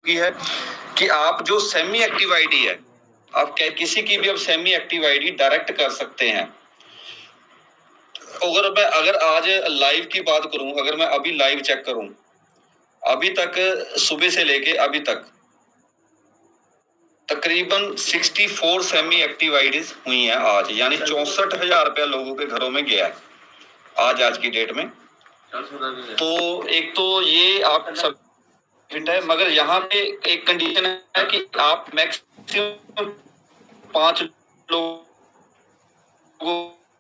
की है कि आप जो सेमी एक्टिव आईडी है, आप किसी की भी अब सेमी एक्टिव आईडी डायरेक्ट कर सकते हैं। अगर आज लाइव की बात करूं, अगर मैं अभी लाइव चेक करूं, अभी तक सुबह से लेके अभी तक तकरीबन 64 सेमी एक्टिव आईडीज हुई हैं आज, यानी 64,000 रुपया लोगों के घरों में गया है आज की डेट में। तो एक तो ये आप सब है, मगर यहाँ पे एक कंडीशन है कि आप मैक्सिमम 5 लोगों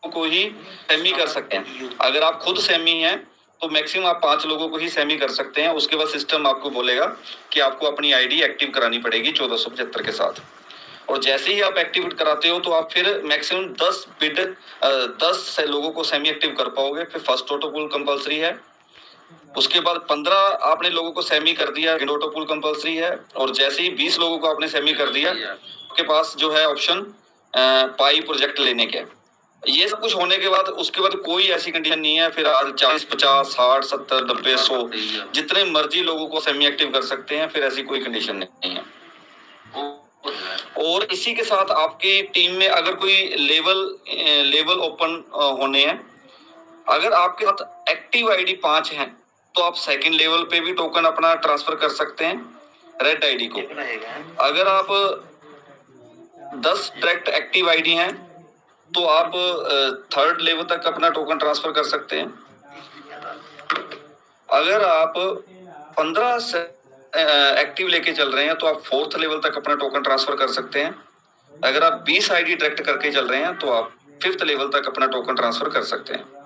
को ही सेमी कर सकते हैं। अगर आप खुद सेमी हैं तो मैक्सिमम आप 5 लोगों को ही सेमी कर सकते हैं। उसके बाद सिस्टम आपको बोलेगा कि आपको अपनी आईडी एक्टिव करानी पड़ेगी 1475 के साथ, और जैसे ही आप एक्टिवेट कराते हो तो आप फिर मैक्सिमम 10 लोगों को सेमी एक्टिव कर पाओगे। फिर फर्स्ट ऑटो पुल कंपलसरी है, उसके बाद 15 आपने लोगों को सेमी कर दिया, ऑटो पुल कंपलसरी है, और जैसे ही 20 लोगों को आपने सेमी कर दिया, आपके पास जो है ऑप्शन पाई प्रोजेक्ट लेने के। ये सब कुछ होने के बाद उसके बाद कोई ऐसी कंडीशन नहीं है। फिर आज 40, 50, 60, 70, 90, 100 जितने मर्जी लोगों को सेमी एक्टिव कर सकते हैं, फिर ऐसी कोई कंडीशन नहीं है। और इसी के साथ आपकी टीम में अगर कोई लेवल ओपन होने हैं, अगर आपके साथ एक्टिव आईडी 5 है तो आप सेकंड लेवल पे भी टोकन अपना ट्रांसफर कर सकते हैं रेड आईडी को। अगर आप 10 डायरेक्ट एक्टिव आईडी हैं तो आप थर्ड लेवल तक अपना टोकन ट्रांसफर कर सकते हैं। अगर आप 15 एक्टिव लेके चल रहे हैं तो आप फोर्थ लेवल तक अपना टोकन ट्रांसफर कर सकते हैं। अगर आप 20 आईडी डायरेक्ट करके चल रहे हैं तो आप फिफ्थ लेवल तक अपना टोकन ट्रांसफर कर सकते हैं।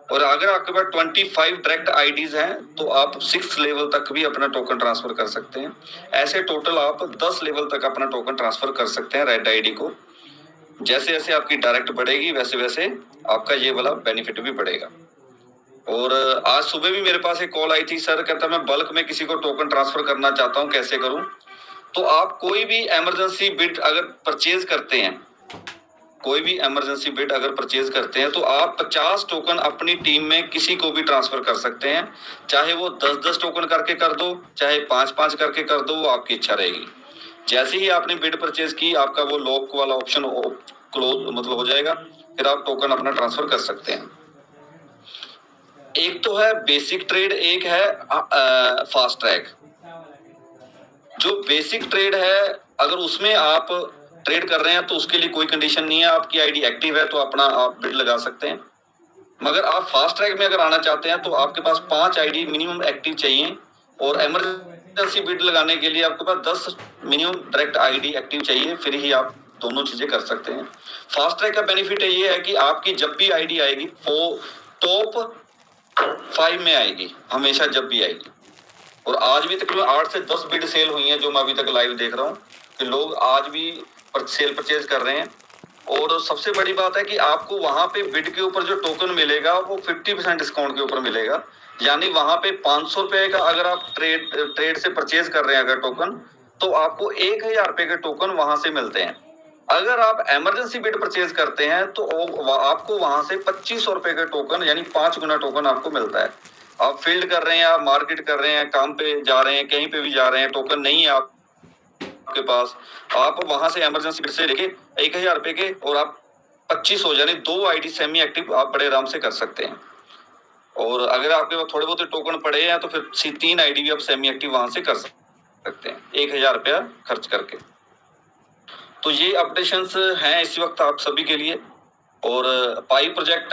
और अगर आपके पास 25 डायरेक्ट आईडीज हैं तो आप 6 लेवल तक भी अपना टोकन ट्रांसफर कर सकते हैं। ऐसे टोटल आप 10 लेवल तक अपना टोकन ट्रांसफर कर सकते हैं रेड आईडी को। जैसे जैसे आपकी डायरेक्ट बढ़ेगी वैसे वैसे आपका ये वाला बेनिफिट भी बढ़ेगा। और आज सुबह भी मेरे पास एक कॉल आई थी, सर कहता मैं बल्क में किसी को टोकन ट्रांसफर करना चाहता हूँ, कैसे करूं? तो आप कोई भी इमरजेंसी बिड अगर परचेज करते हैं, कोई भी इमरजेंसी बिड अगर परचेज करते हैं तो आप 50 टोकन अपनी टीम में किसी को भी ट्रांसफर कर सकते हैं। चाहे वो 10-10 टोकन करके कर दो, चाहे 5-5 करके कर दो, वो आपकी इच्छा रहेगी। जैसे ही आपने बिड परचेज की, आपका वो लॉक वाला ऑप्शन क्लोज मतलब हो जाएगा, फिर आप टोकन अपना ट्रांसफर कर सकते हैं। एक तो है बेसिक ट्रेड, एक है फास्ट ट्रैक। जो बेसिक ट्रेड है अगर उसमें आप ट्रेड कर रहे हैं तो उसके लिए कोई कंडीशन नहीं है, आपकी आईडी एक्टिव है तो अपना आप बिड लगा सकते हैं। मगर आप फास्ट ट्रैक में अगर आना चाहते हैं तो आपके पास 5 आईडी मिनिमम एक्टिव चाहिए, और इमरजेंसी बिड लगाने के लिए आपके पास 10 मिनिमम डायरेक्ट आईडी एक्टिव चाहिए, फिर ही आप दोनों चीजें कर सकते हैं। फास्ट ट्रैक का बेनिफिट ये है कि आपकी जब भी आईडी आएगी वो टॉप 5 में आएगी, हमेशा जब भी आएगी। और आज भी तकरीबन 8 से 10 बिड सेल हुई हैं जो मैं अभी तक लाइव देख रहा हूँ कि लोग आज भी सेल परचेज कर रहे हैं। और सबसे बड़ी बात है कि आपको वहां पे बिड के ऊपर जो टोकन मिलेगा वो 50% डिस्काउंट के ऊपर मिलेगा। यानी वहां पे 500 रुपए का अगर आप ट्रेड से परचेज कर रहे हैं अगर टोकन, तो आपको 1,000 रुपए के टोकन वहां से मिलते हैं। अगर आप इमरजेंसी बिड परचेज करते हैं तो आपको वहां से 2500 रुपए के टोकन यानी 5 गुना टोकन आपको मिलता है। आप फील्ड कर रहे हैं, आप मार्केट कर रहे हैं, काम पे जा रहे हैं, कहीं पे भी जा रहे हैं, टोकन नहीं है आपके पास, आप वहां से इमरजेंसी बिड से लेके 1,000 रुपए के और आप 2500 यानी 2 आईडी सेमी एक्टिव आप बड़े आराम से कर सकते हैं। और अगर आपके पास थोड़े बहुत टोकन पड़े हैं तो फिर 3 आईडी भी आप सेमी एक्टिव वहां से कर सकते हैं 1,000 रुपया खर्च करके। तो ये अपडेशंस हैं इस वक्त आप सभी के लिए। और पाई प्रोजेक्ट